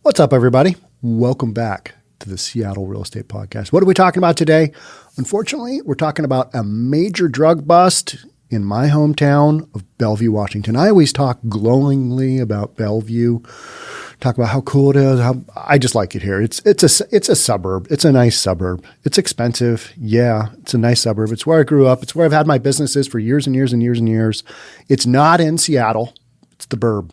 What's up, everybody? Welcome back to the Seattle Real Estate Podcast. What are we talking about today? Unfortunately, we're talking about a major drug bust in my hometown of Bellevue, Washington. I always talk glowingly about Bellevue, talk about how cool it is. How I just like it here. It's a suburb. It's a nice suburb. It's expensive. Yeah, it's a nice suburb. It's where I grew up. It's where I've had my businesses for years and years and years and years. It's not in Seattle. It's the burb.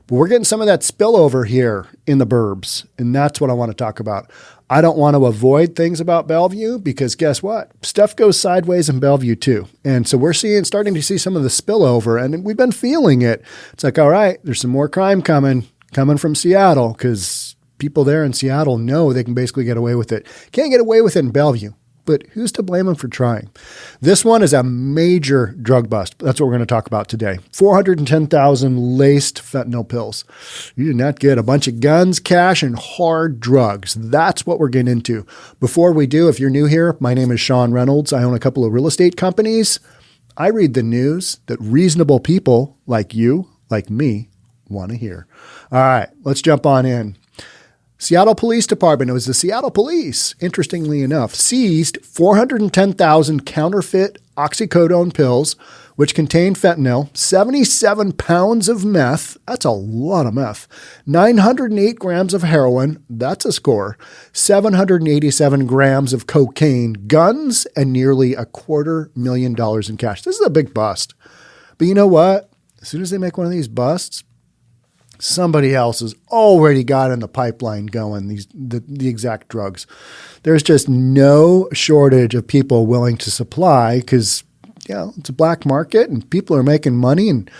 But we're getting some of that spillover here in the burbs, and that's what I want to talk about. I don't want to avoid things about Bellevue because guess what? Stuff goes sideways in Bellevue too. And so we're starting to see some of the spillover, and we've been feeling it. It's like, all right, there's some more crime coming from Seattle because people there in Seattle know they can basically get away with it. Can't get away with it in Bellevue. But who's to blame them for trying? This one is a major drug bust. That's what we're going to talk about today. 410,000 laced fentanyl pills. You did not get a bunch of guns, cash, and hard drugs. That's what we're getting into. Before we do, if you're new here, my name is Sean Reynolds. I own a couple of real estate companies. I read the news that reasonable people like you, like me, want to hear. All right, let's jump on in. Seattle Police Department, it was the Seattle Police, interestingly enough, seized 410,000 counterfeit oxycodone pills, which contained fentanyl, 77 pounds of meth, that's a lot of meth, 908 grams of heroin, that's a score, 787 grams of cocaine, guns, and nearly $250,000 in cash. This is a big bust. But you know what? As soon as they make one of these busts, somebody else has already got in the pipeline going the exact drugs. There's just no shortage of people willing to supply because, it's a black market and people are making money and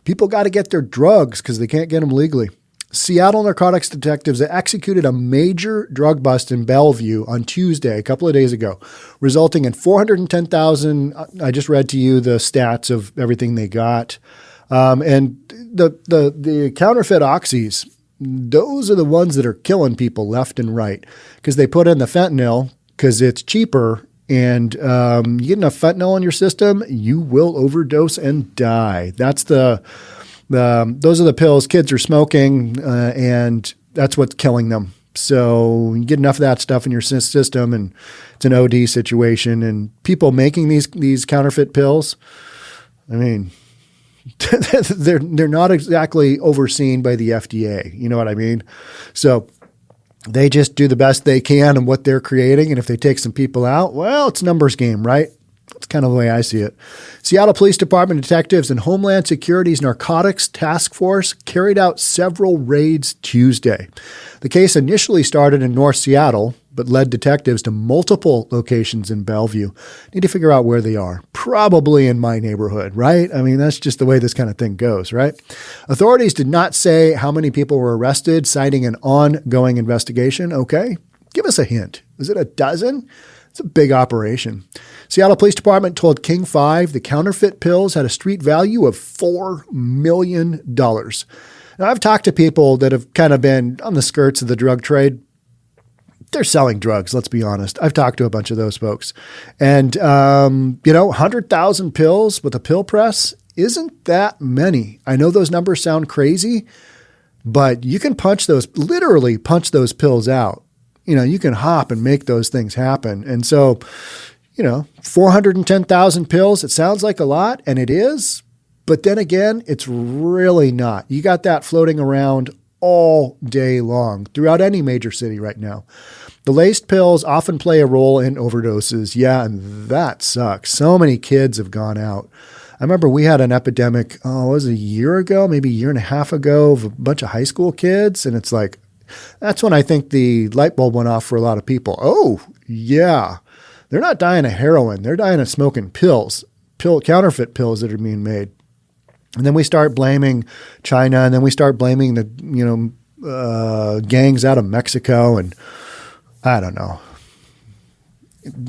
people got to get their drugs because they can't get them legally. Seattle Narcotics detectives executed a major drug bust in Bellevue on Tuesday, a couple of days ago, resulting in 410,000. I just read to you the stats of everything they got. And the counterfeit oxys, those are the ones that are killing people left and right because they put in the fentanyl because it's cheaper. And you get enough fentanyl in your system, you will overdose and die. That's those are the pills kids are smoking, and that's what's killing them. So you get enough of that stuff in your system, and it's an OD situation. And people making these counterfeit pills, I mean, they're not exactly overseen by the FDA. You know what I mean? So they just do the best they can in what they're creating. And if they take some people out, well, it's a numbers game, right? That's kind of the way I see it. Seattle Police Department detectives and Homeland Security's Narcotics Taskforce carried out several raids Tuesday. The case initially started in North Seattle, but led detectives to multiple locations in Bellevue. Need to figure out where they are. Probably in my neighborhood, right? I mean, that's just the way this kind of thing goes, right? Authorities did not say how many people were arrested, citing an ongoing investigation. Okay, give us a hint. Is it a dozen? It's a big operation. Seattle Police Department told King 5 the counterfeit pills had a street value of $4 million. Now, I've talked to people that have kind of been on the skirts of the drug trade. They're selling drugs, let's be honest. I've talked to a bunch of those folks. And, 100,000 pills with a pill press isn't that many. I know those numbers sound crazy, but you can literally punch those pills out. You can hop and make those things happen. And so, 410,000 pills, it sounds like a lot, and it is. But then again, it's really not. You got that floating around all day long throughout any major city right now. The laced pills often play a role in overdoses. Yeah, and that sucks. So many kids have gone out. I remember we had an epidemic, it was a year ago, maybe a year and a half ago, of a bunch of high school kids. And it's like, that's when I think the light bulb went off for a lot of people. Oh, yeah. They're not dying of heroin. They're dying of smoking pills, counterfeit pills that are being made. And then we start blaming China, and then we start blaming the, gangs out of Mexico, and I don't know.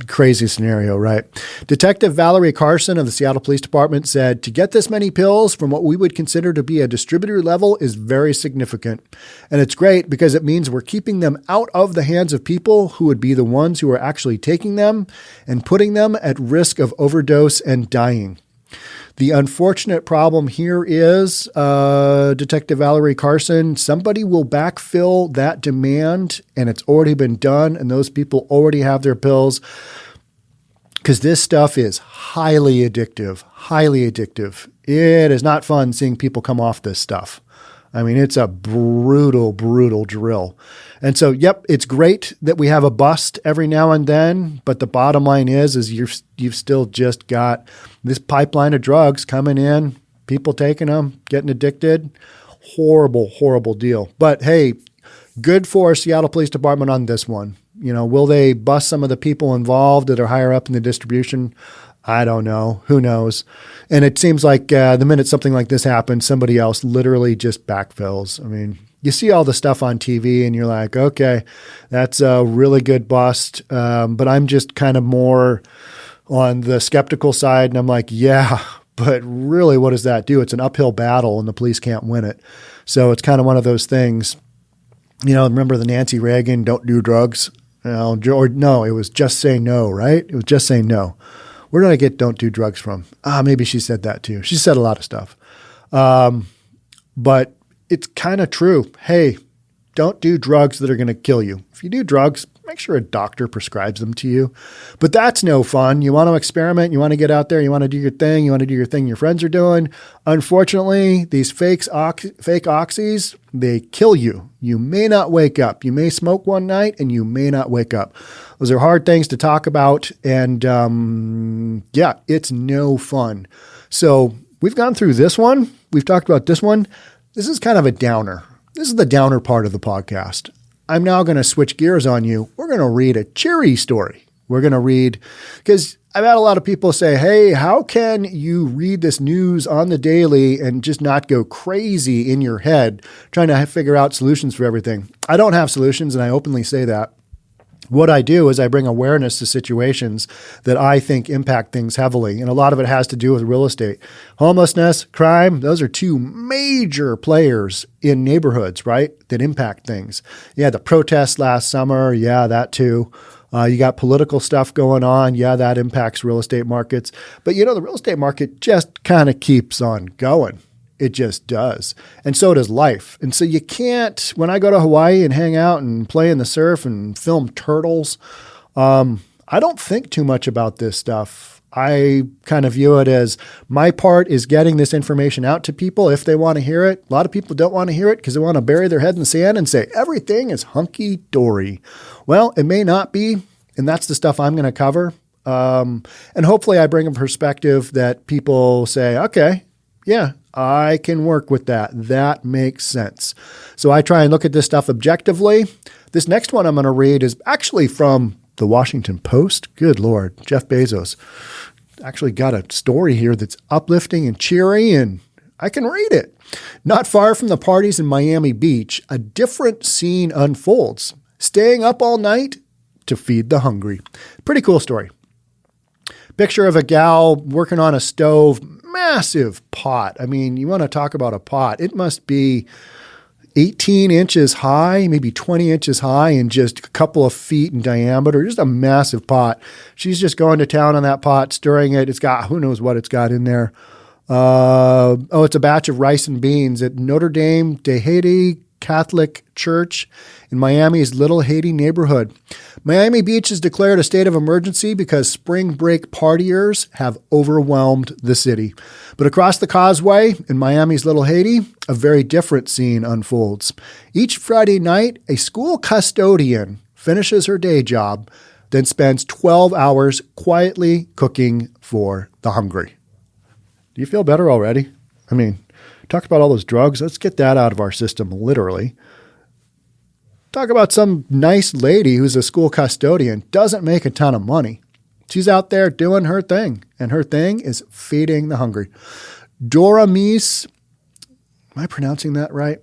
Crazy scenario, right? Detective Valerie Carson of the Seattle Police Department said, to get this many pills from what we would consider to be a distributor level is very significant. And it's great because it means we're keeping them out of the hands of people who would be the ones who are actually taking them and putting them at risk of overdose and dying. The unfortunate problem here is, Detective Valerie Carson, somebody will backfill that demand, and it's already been done, and those people already have their pills, because this stuff is highly addictive, highly addictive. It is not fun seeing people come off this stuff. I mean, it's a brutal, brutal drill. And so, yep, it's great that we have a bust every now and then, but the bottom line is you've still just got this pipeline of drugs coming in, people taking them, getting addicted. Horrible, horrible deal. But hey, good for Seattle Police Department on this one. You know, will they bust some of the people involved that are higher up in the distribution? I don't know. Who knows? And it seems like the minute something like this happens, somebody else literally just backfills. I mean, you see all the stuff on TV and you're like, okay, that's a really good bust. But I'm just kind of more on the skeptical side. And I'm like, yeah, but really, what does that do? It's an uphill battle and the police can't win it. So it's kind of one of those things. You know, remember the Nancy Reagan, don't do drugs? Or no, it was just say no, right? It was just say no. Where did I get don't do drugs from? Maybe she said that too. She said a lot of stuff. But it's kind of true. Hey, don't do drugs that are going to kill you. If you do drugs, make sure a doctor prescribes them to you. But that's no fun. You want to experiment. You want to get out there. You want to do your thing. You want to do your thing your friends are doing. Unfortunately, these fake oxys, they kill you. You may not wake up. You may smoke one night and you may not wake up. Those are hard things to talk about. And yeah, it's no fun. So we've gone through this one. We've talked about this one. This is kind of a downer. This is the downer part of the podcast. I'm now going to switch gears on you. We're going to read a cheery story. We're going to read, because I've had a lot of people say, hey, how can you read this news on the daily and just not go crazy in your head trying to figure out solutions for everything? I don't have solutions, and I openly say that. What I do is I bring awareness to situations that I think impact things heavily. And a lot of it has to do with real estate. Homelessness, crime, those are two major players in neighborhoods, right, that impact things. Yeah, the protests last summer, yeah, that too. You got political stuff going on. Yeah, that impacts real estate markets. But, you know, the real estate market just kind of keeps on going. It just does. And so does life. And so you can't, when I go to Hawaii and hang out and play in the surf and film turtles, I don't think too much about this stuff. I kind of view it as my part is getting this information out to people if they want to hear it. A lot of people don't want to hear it because they want to bury their head in the sand and say, everything is hunky-dory. Well, it may not be, and that's the stuff I'm going to cover. And hopefully I bring a perspective that people say, okay, yeah, I can work with that. That makes sense. So I try and look at this stuff objectively. This next one I'm going to read is actually from the Washington Post. Good Lord, Jeff Bezos actually got a story here that's uplifting and cheery, and I can read it. Not far from the parties in Miami Beach, a different scene unfolds. Staying up all night to feed the hungry. Pretty cool story. Picture of a gal working on a stove, massive pot. I mean, you want to talk about a pot. It must be 18 inches high, maybe 20 inches high, and just a couple of feet in diameter. Just a massive pot. She's just going to town on that pot, stirring it. It's got, who knows what it's got in there. It's a batch of rice and beans at Notre Dame de Haiti Catholic Church in Miami's Little Haiti neighborhood. Miami Beach has declared a state of emergency because spring break partiers have overwhelmed the city. But across the causeway in Miami's Little Haiti, a very different scene unfolds. Each Friday night, a school custodian finishes her day job, then spends 12 hours quietly cooking for the hungry. Do you feel better already? I mean, talk about all those drugs. Let's get that out of our system, literally. Talk about some nice lady who's a school custodian, doesn't make a ton of money. She's out there doing her thing, and her thing is feeding the hungry. Doramis, am I pronouncing that right?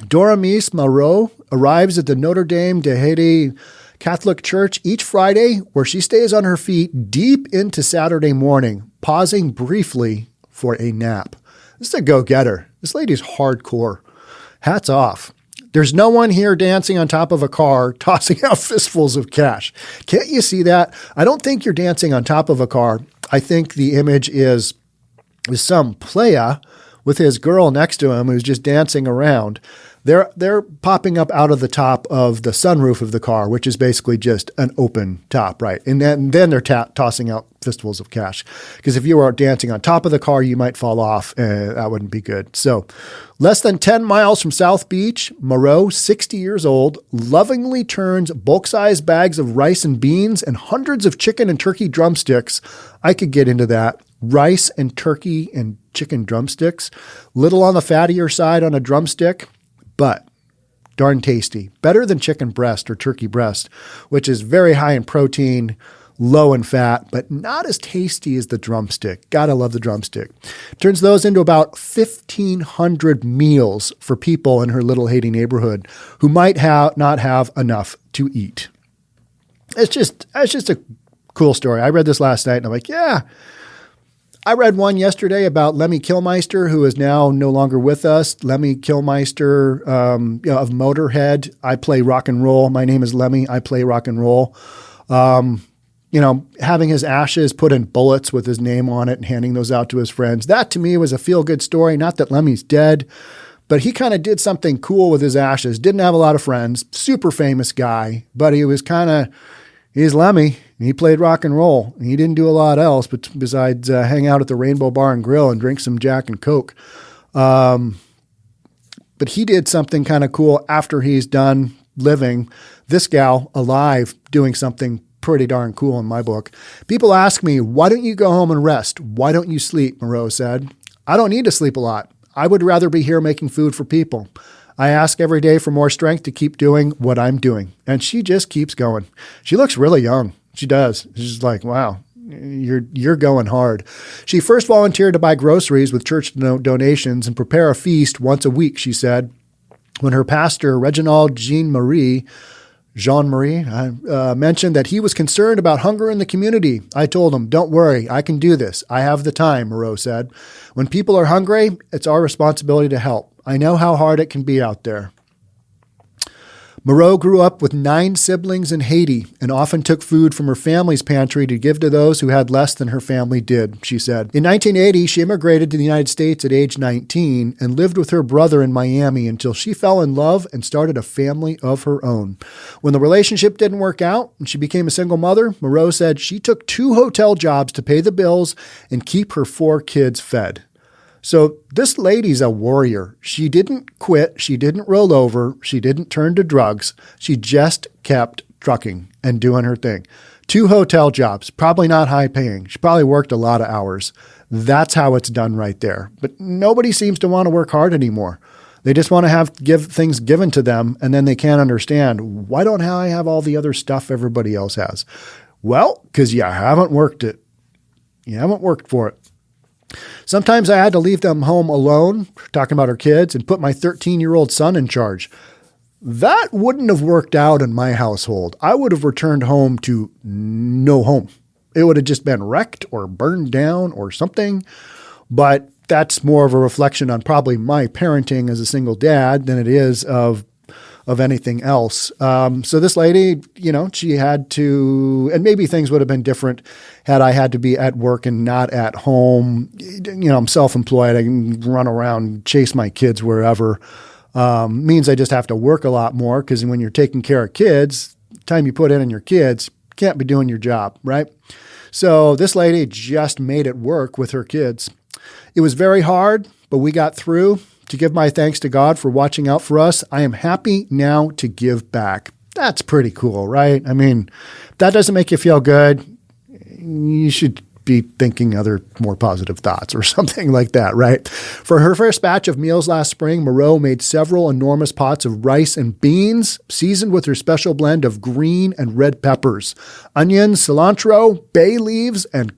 Doramis Monroe arrives at the Notre Dame de Haiti Catholic Church each Friday, where she stays on her feet deep into Saturday morning, pausing briefly for a nap. This is a go-getter. This lady's hardcore. Hats off. There's no one here dancing on top of a car, tossing out fistfuls of cash. Can't you see that? I don't think you're dancing on top of a car. I think the image is is some playa with his girl next to him who's just dancing around. They're popping up out of the top of the sunroof of the car, which is basically just an open top, right? And then they're tossing out fistfuls of cash. Because if you were dancing on top of the car, you might fall off. That wouldn't be good. So less than 10 miles from South Beach, Monroe, 60 years old, lovingly turns bulk-sized bags of rice and beans and hundreds of chicken and turkey drumsticks. I could get into that. Rice and turkey and chicken drumsticks. Little on the fattier side on a drumstick, but darn tasty. Better than chicken breast or turkey breast, which is very high in protein, low in fat, but not as tasty as the drumstick. Gotta love the drumstick. Turns those into about 1,500 meals for people in her little Haiti neighborhood who might not have enough to eat. It's just a cool story. I read this last night and I'm like, yeah. I read one yesterday about 𝑬𝒔𝒕𝒕𝒍, who is now no longer with us. 𝑬𝒔𝒕𝒕𝒍, of Motorhead. I play rock and roll. My name is Lemmy. I play rock and roll. Having his ashes put in bullets with his name on it and handing those out to his friends. That to me was a feel-good story. Not that Lemmy's dead, but he kind of did something cool with his ashes. Didn't have a lot of friends. Super famous guy, but he's Lemmy. He played rock and roll. He didn't do a lot else besides hang out at the Rainbow Bar and Grill and drink some Jack and Coke. But he did something kind of cool after he's done living. This gal alive doing something pretty darn cool in my book. People ask me, why don't you go home and rest? Why don't you sleep? Monroe said. I don't need to sleep a lot. I would rather be here making food for people. I ask every day for more strength to keep doing what I'm doing. And she just keeps going. She looks really young. She does. She's like, wow, you're going hard. She first volunteered to buy groceries with church donations and prepare a feast once a week, she said. When her pastor, Reginald Jean-Marie, mentioned that he was concerned about hunger in the community, I told him, don't worry, I can do this. I have the time, Monroe said. When people are hungry, it's our responsibility to help. I know how hard it can be out there. Monroe grew up with 9 siblings in Haiti and often took food from her family's pantry to give to those who had less than her family did, she said. In 1980, she immigrated to the United States at age 19 and lived with her brother in Miami until she fell in love and started a family of her own. When the relationship didn't work out and she became a single mother, Monroe said she took 2 hotel jobs to pay the bills and keep her 4 kids fed. So this lady's a warrior. She didn't quit. She didn't roll over. She didn't turn to drugs. She just kept trucking and doing her thing. 2 hotel jobs, probably not high paying. She probably worked a lot of hours. That's how it's done right there. But nobody seems to want to work hard anymore. They just want to give things given to them, and then they can't understand, why don't I have all the other stuff everybody else has? Well, because you haven't worked it. You haven't worked for it. Sometimes I had to leave them home alone, talking about her kids, and put my 13-year-old son in charge. That wouldn't have worked out in my household. I would have returned home to no home. It would have just been wrecked or burned down or something. But that's more of a reflection on probably my parenting as a single dad than it is of anything else. So this lady, she had to, and maybe things would have been different had I had to be at work and not at home. I'm self-employed. I can run around, chase my kids wherever. Means I just have to work a lot more because when you're taking care of kids, the time you put in on your kids, you can't be doing your job, right? So this lady just made it work with her kids. It was very hard, but we got through. To give my thanks to God for watching out for us, I am happy now to give back. That's pretty cool, right? I mean, if that doesn't make you feel good, you should be thinking other more positive thoughts or something like that, right? For her first batch of meals last spring, Monroe made several enormous pots of rice and beans, seasoned with her special blend of green and red peppers, onions, cilantro, bay leaves, and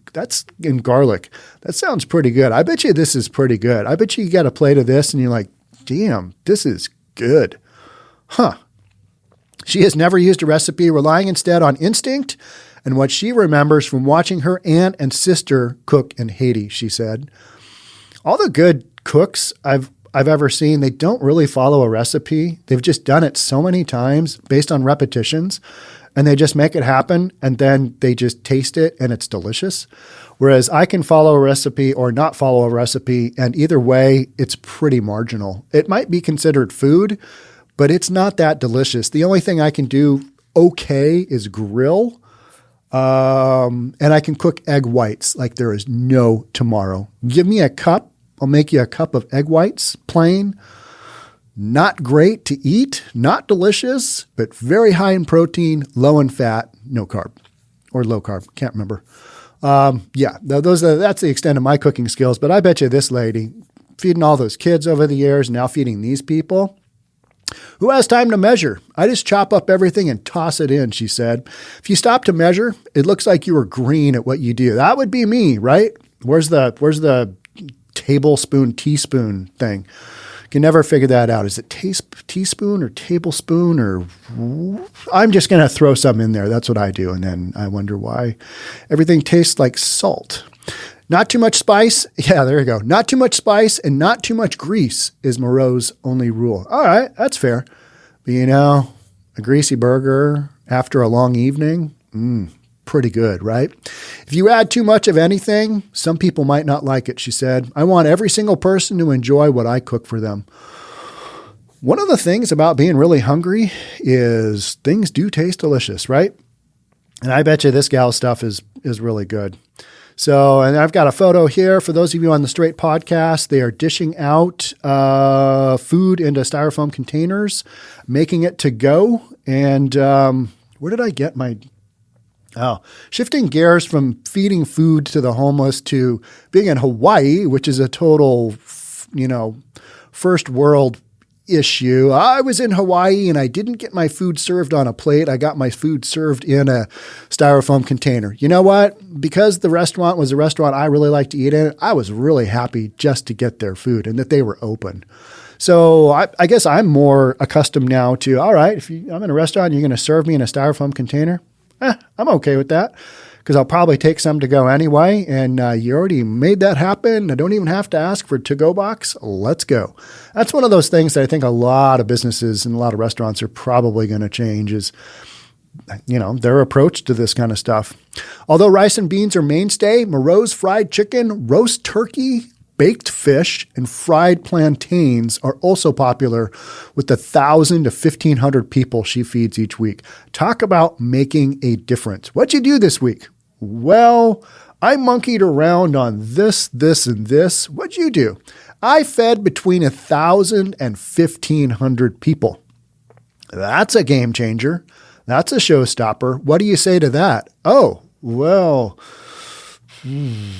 garlic. That sounds pretty good. I bet you this is pretty good. I bet you get a plate of this and you're like, damn, this is good. Huh. She has never used a recipe, relying instead on instinct and what she remembers from watching her aunt and sister cook in Haiti, she said. All the good cooks I've ever seen, they don't really follow a recipe. They've just done it so many times based on repetitions. and they just make it happen, and then they just taste it and it's delicious. Whereas I can follow a recipe or not follow a recipe, and either way, it's pretty marginal. It might be considered food, but it's not that delicious. The only thing I can do okay is grill, and I can cook egg whites like there is no tomorrow. Give me a cup, I'll make you a cup of egg whites, plain. Not great to eat, not delicious, but very high in protein, low in fat, no carb, or low carb, can't remember. That's the extent of my cooking skills. But I bet you this lady, feeding all those kids over the years, now feeding these people, who has time to measure? I just chop up everything and toss it in, she said. If you stop to measure, it looks like you were green at what you do. That would be me, right? Where's the tablespoon, teaspoon thing? Can never figure that out. Is it teaspoon or tablespoon, or I'm just going to throw some in there. That's what I do. And then I wonder why everything tastes like salt. Not too much spice. Yeah, there you go. Not too much spice and not too much grease is Monroe's only rule. All right, that's fair. But a greasy burger after a long evening, pretty good, right? If you add too much of anything, some people might not like it, she said. I want every single person to enjoy what I cook for them. One of the things about being really hungry is things do taste delicious, right? And I bet you this gal's stuff is really good. So, and I've got a photo here for those of you on the Straight podcast. They are dishing out food into styrofoam containers, making it to go. And where did I get my... shifting gears from feeding food to the homeless to being in Hawaii, which is a total, first world issue. I was in Hawaii and I didn't get my food served on a plate. I got my food served in a styrofoam container. You know what? Because the restaurant was a restaurant I really like to eat in, I was really happy just to get their food and that they were open. So I guess I'm more accustomed now to, all right, I'm in a restaurant and you're going to serve me in a styrofoam container, I'm okay with that, because I'll probably take some to go anyway. And you already made that happen. I don't even have to ask for a to-go box. Let's go. That's one of those things that I think a lot of businesses and a lot of restaurants are probably going to change is, their approach to this kind of stuff. Although rice and beans are mainstay, Monroe's fried chicken, roast turkey, baked fish, and fried plantains are also popular with the 1,000 to 1,500 people she feeds each week. Talk about making a difference. What'd you do this week? Well, I monkeyed around on this, and this. What'd you do? I fed between 1,000 and 1,500 people. That's a game changer. That's a showstopper. What do you say to that? Oh, well...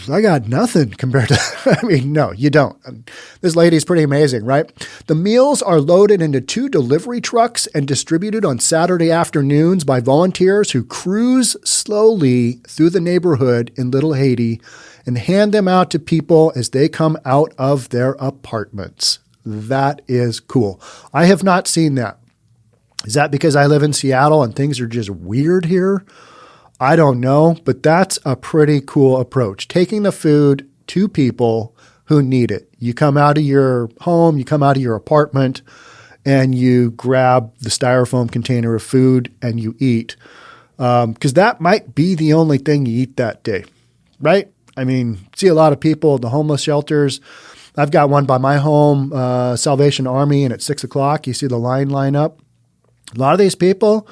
I got nothing compared to, no, you don't. This lady's pretty amazing, right? The meals are loaded into 2 delivery trucks and distributed on Saturday afternoons by volunteers who cruise slowly through the neighborhood in Little Haiti and hand them out to people as they come out of their apartments. That is cool. I have not seen that. Is that because I live in Seattle and things are just weird here? I don't know, but that's a pretty cool approach. Taking the food to people who need it. You come out of your home, you come out of your apartment, and you grab the styrofoam container of food and you eat. Because that might be the only thing you eat that day, right? See a lot of people at the homeless shelters. I've got one by my home, Salvation Army, and at 6 o'clock, you see the line up. A lot of these people...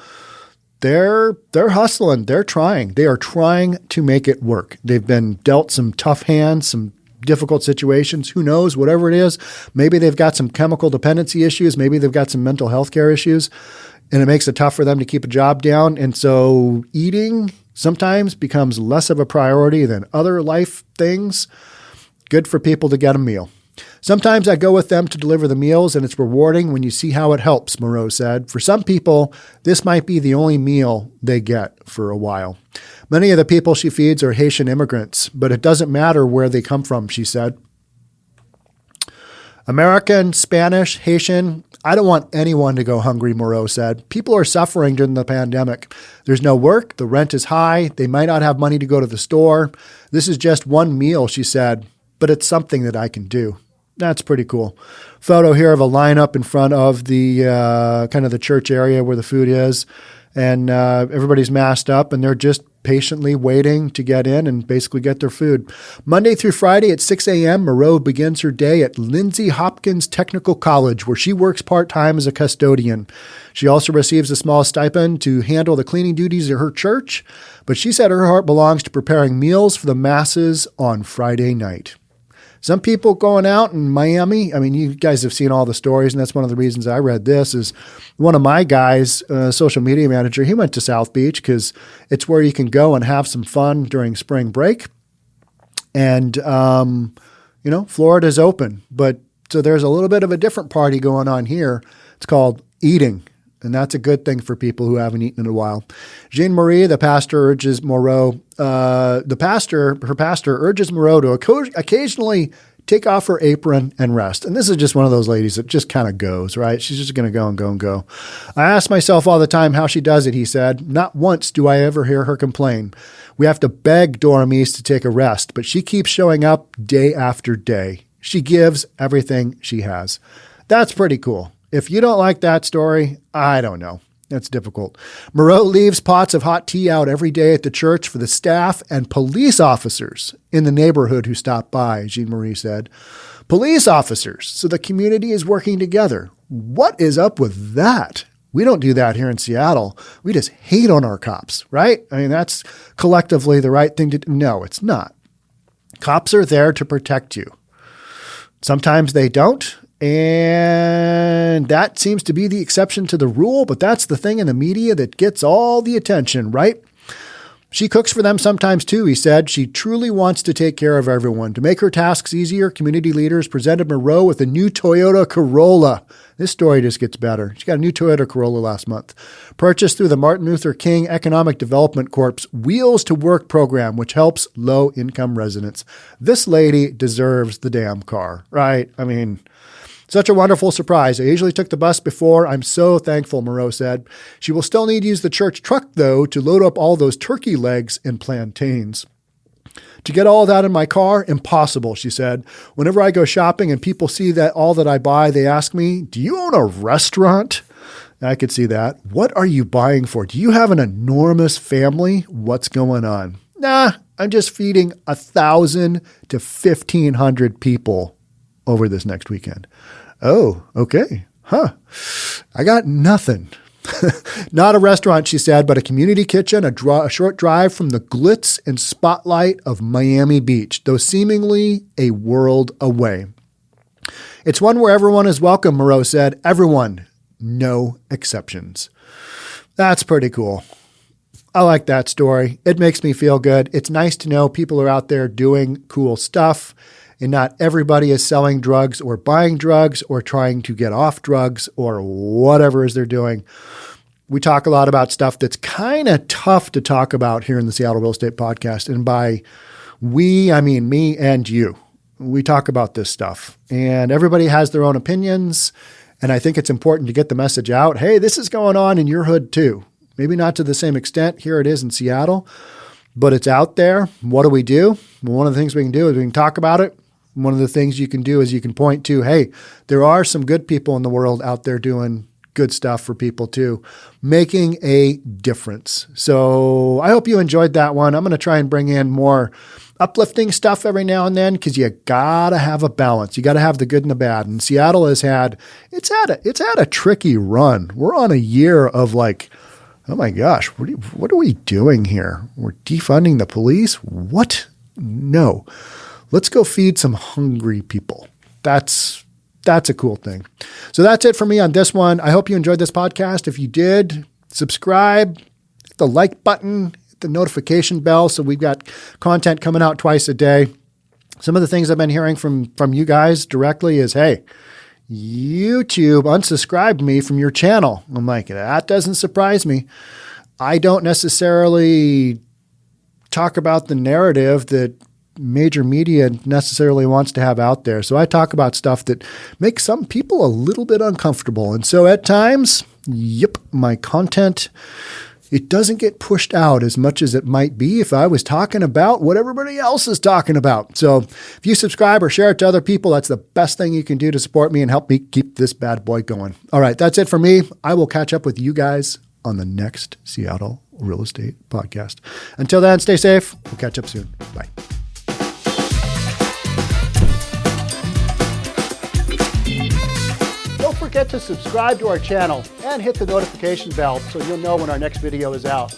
They're hustling. They're trying. They are trying to make it work. They've been dealt some tough hands, some difficult situations. Who knows? Whatever it is, maybe they've got some chemical dependency issues. Maybe they've got some mental health care issues, and it makes it tough for them to keep a job down. And so eating sometimes becomes less of a priority than other life things. Good for people to get a meal. Sometimes I go with them to deliver the meals, and it's rewarding when you see how it helps, Monroe said. For some people, this might be the only meal they get for a while. Many of the people she feeds are Haitian immigrants, but it doesn't matter where they come from, she said. American, Spanish, Haitian, I don't want anyone to go hungry, Monroe said. People are suffering during the pandemic. There's no work, the rent is high, they might not have money to go to the store. This is just one meal, she said, but it's something that I can do. That's pretty cool. Photo here of a lineup in front of the kind of the church area where the food is. and everybody's masked up, and they're just patiently waiting to get in and basically get their food. Monday through Friday at 6 a.m., Monroe begins her day at Lindsay Hopkins Technical College, where she works part-time as a custodian. She also receives a small stipend to handle the cleaning duties at her church, but she said her heart belongs to preparing meals for the masses on Friday night. Some people going out in Miami, I mean, you guys have seen all the stories, and that's one of the reasons I read this, is one of my guys, social media manager, he went to South Beach because it's where you can go and have some fun during spring break. And, Florida's open. But so there's a little bit of a different party going on here. It's called eating. And that's a good thing for people who haven't eaten in a while. Jean-Marie, the pastor, urges Monroe, her pastor urges Monroe to occasionally take off her apron and rest. And this is just one of those ladies that just kind of goes, right? She's just going to go and go and go. I ask myself all the time how she does it, he said. Not once do I ever hear her complain. We have to beg Doramis to take a rest, but she keeps showing up day after day. She gives everything she has. That's pretty cool. If you don't like that story, I don't know. That's difficult. Monroe leaves pots of hot tea out every day at the church for the staff and police officers in the neighborhood who stop by, Jean-Marie said. Police officers, so the community is working together. What is up with that? We don't do that here in Seattle. We just hate on our cops, right? I mean, that's collectively the right thing to do. No, it's not. Cops are there to protect you. Sometimes they don't. And that seems to be the exception to the rule, but that's the thing in the media that gets all the attention, right? She cooks for them sometimes too, he said. She truly wants to take care of everyone. To make her tasks easier, community leaders presented Monroe with a new Toyota Corolla. This story just gets better. She got a new Toyota Corolla last month. Purchased through the Martin Luther King Economic Development Corp's Wheels to Work program, which helps low-income residents. This lady deserves the damn car, right? I mean, such a wonderful surprise. I usually took the bus before. I'm so thankful, Monroe said. She will still need to use the church truck, though, to load up all those turkey legs and plantains. To get all that in my car? Impossible, she said. Whenever I go shopping and people see that all that I buy, they ask me, do you own a restaurant? I could see that. What are you buying for? Do you have an enormous family? What's going on? Nah, I'm just feeding 1,000 to 1,500 people over this next weekend. Oh, okay. Huh. I got nothing. Not a restaurant, she said, but a community kitchen, a short drive from the glitz and spotlight of Miami Beach, though seemingly a world away. It's one where everyone is welcome, Monroe said. Everyone, no exceptions. That's pretty cool. I like that story. It makes me feel good. It's nice to know people are out there doing cool stuff. And not everybody is selling drugs or buying drugs or trying to get off drugs or whatever it is they're doing. We talk a lot about stuff that's kind of tough to talk about here in the Seattle Real Estate Podcast. And by we, I mean me and you. We talk about this stuff. And everybody has their own opinions. And I think it's important to get the message out. Hey, this is going on in your hood too. Maybe not to the same extent. Here it is in Seattle. But it's out there. What do we do? Well, one of the things we can do is we can talk about it. One of the things you can do is you can point to, hey, there are some good people in the world out there doing good stuff for people too, making a difference. So I hope you enjoyed that one. I'm going to try and bring in more uplifting stuff every now and then because you got to have a balance. You got to have the good and the bad. And Seattle has had a tricky run. We're on a year of like, oh my gosh, what are we doing here? We're defunding the police? What? No. Let's go feed some hungry people. That's a cool thing. So that's it for me on this one. I hope you enjoyed this podcast. If you did, subscribe, hit the like button, hit the notification bell so we've got content coming out twice a day. Some of the things I've been hearing from you guys directly is, hey, YouTube unsubscribed me from your channel. I'm like, that doesn't surprise me. I don't necessarily talk about the narrative that major media necessarily wants to have out there. So I talk about stuff that makes some people a little bit uncomfortable. And so at times, my content, it doesn't get pushed out as much as it might be if I was talking about what everybody else is talking about. So if you subscribe or share it to other people, that's the best thing you can do to support me and help me keep this bad boy going. All right, that's it for me. I will catch up with you guys on the next Seattle Real Estate Podcast. Until then, stay safe. We'll catch up soon. Bye. Don't forget to subscribe to our channel and hit the notification bell so you'll know when our next video is out.